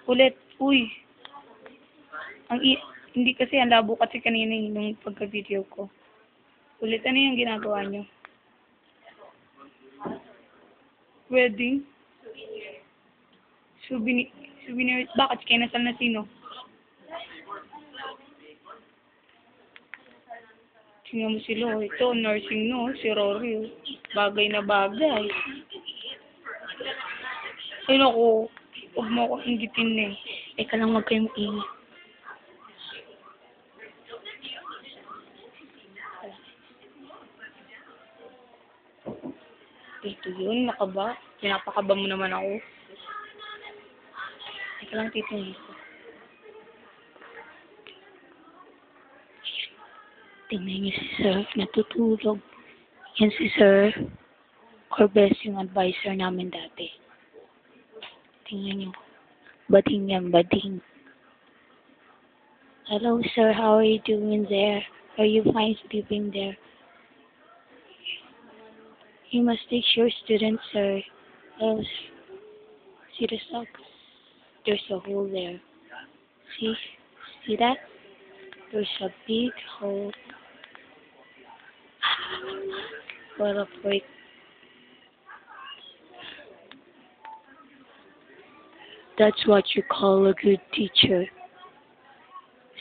Ulit. Uy. Hindi kasi, ang labo kasi kanina nung pagka-video ko. Ulit, ano yung ginagawa nyo? Wedding? Souvenir. Bakit? Kinasal na sino? Tingnan mo sila. Ito, nursing no. Si Rory. Oh. Bagay na bagay. Ay, naku. Huwag mo ako inggitin na eh. Eka lang, wag kayong ingit. Ito yun, nakaba. Pinapakaba mo naman ako. Eka lang, titingin ko. Tingnan niyo si Sir, natutulog. Yan si Sir. Corbes yung advisor namin dati. Tingnan niyo. Bading yan, bading. Hello, sir. How are you doing there? Are you fine sleeping there? You must take your student, sir. Else, see the socks? There's a hole there. See? See that? There's a big hole. What a freak. That's what you call a good teacher.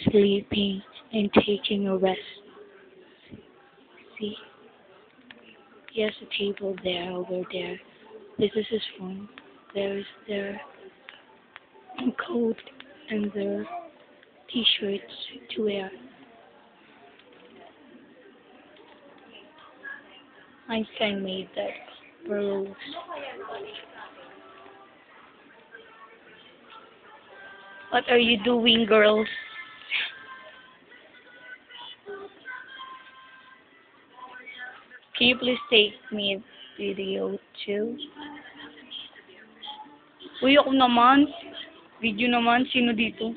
Sleeping and taking a rest. See? He has a table there, over there. This is his phone. There's their coat and their t-shirts to wear. Einstein made that for rules. What are you doing, girls? Can you please take me a video too? Uy, ako naman. Video naman. Sino dito?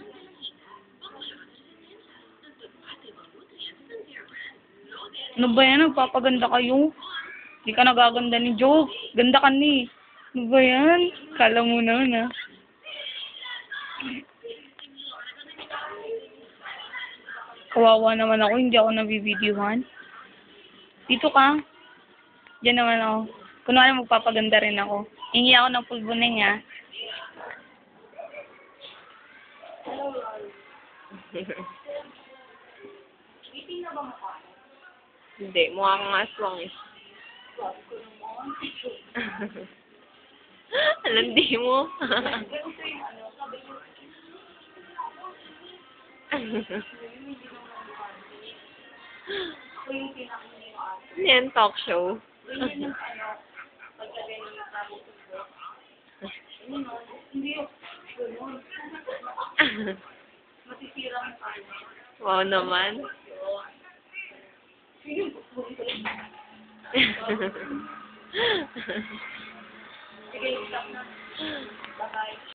Ano ba yan? Nagpapaganda kayo? Hindi ka nagaganda ni Joke. Ganda ka ni. Ano ba yan? Kala mo naman, ha? Kawawa naman ako. Hindi ako nabibidyohan. Dito ka. Diyan naman ako. Kunwari magpapaganda rin ako. Hingi ako ng pulbuning, ha? Hindi, mukha kang aswang eh. Alandi mo. Yan, talk show. Wow naman. Sige, stop na. Bye-bye.